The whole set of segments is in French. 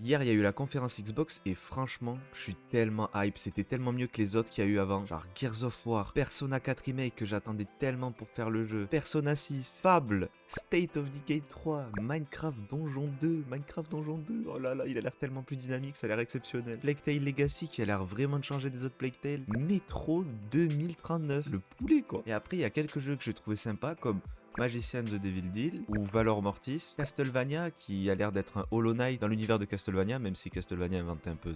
Hier, il y a eu la conférence Xbox et franchement, je suis tellement hype. C'était tellement mieux que les autres qu'il y a eu avant. Genre Gears of War, Persona 4 Remake que j'attendais tellement pour faire le jeu, Persona 6, Fable, State of Decay 3, Minecraft Donjon 2, oh là là, il a l'air tellement plus dynamique, ça a l'air exceptionnel. Plague Tale Legacy qui a l'air vraiment de changer des autres Plague Tale. Metro 2039, le poulet quoi. Et après, il y a quelques jeux que j'ai trouvé sympas comme Magician the Devil Deal ou Valor Mortis, Castlevania qui a l'air d'être un Hollow Knight dans l'univers de Castlevania, même si Castlevania inventait un peu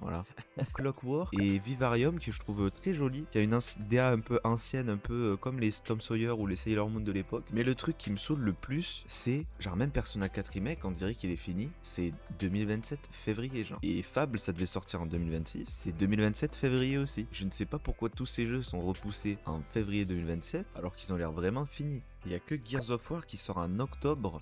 voilà. Clockwork et Vivarium qui je trouve très joli, qui a une DA un peu ancienne, un peu comme les Tom Sawyer ou les Sailor Moon de l'époque. Mais le truc qui me saoule le plus, c'est genre même Persona 4 Remake, on dirait qu'il est fini, c'est 2027 février genre. Et Fable ça devait sortir en 2026, c'est 2027 février aussi. Je ne sais pas pourquoi tous ces jeux sont repoussés en février 2027 alors qu'ils ont l'air vraiment finis. Il n'y a que Gears of War qui sort en octobre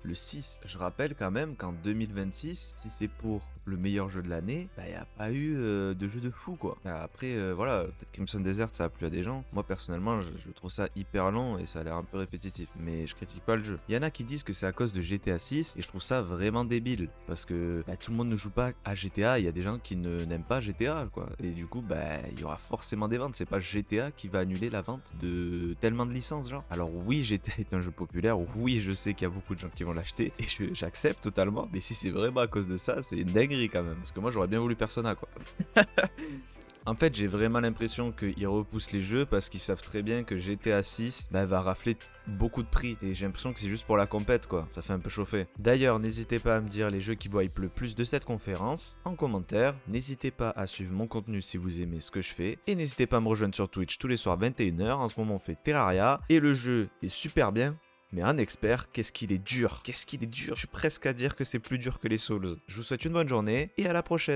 le 6. Je rappelle quand même qu'en 2026, si c'est pour le meilleur jeu de l'année, bah il n'y a pas eu de jeu de fou quoi. Après, voilà, peut-être Crimson Desert ça a plu à des gens. Moi personnellement, je trouve ça hyper long et ça a l'air un peu répétitif. Mais je critique pas le jeu. Il y en a qui disent que c'est à cause de GTA 6 et je trouve ça vraiment débile. Parce que tout le monde ne joue pas à GTA, il y a des gens qui n'aiment pas GTA quoi. Et du coup, il y aura forcément des ventes. C'est pas GTA qui va annuler la vente de tellement de licences genre. Alors oui, GTA est un jeu populaire, oui je sais qu'il y a beaucoup de gens qui vont l'acheter et j'accepte totalement, mais si c'est vraiment à cause de ça, c'est une dinguerie quand même, parce que moi j'aurais bien voulu Persona quoi. En fait, j'ai vraiment l'impression qu'ils repoussent les jeux parce qu'ils savent très bien que GTA 6 va rafler beaucoup de prix. Et j'ai l'impression que c'est juste pour la compète quoi, ça fait un peu chauffer. D'ailleurs, n'hésitez pas à me dire les jeux qui vous hype le plus de cette conférence en commentaire. N'hésitez pas à suivre mon contenu si vous aimez ce que je fais. Et n'hésitez pas à me rejoindre sur Twitch tous les soirs 21h. En ce moment on fait Terraria. Et le jeu est super bien. Mais un expert, qu'est-ce qu'il est dur. Je suis presque à dire que c'est plus dur que les Souls. Je vous souhaite une bonne journée et à la prochaine.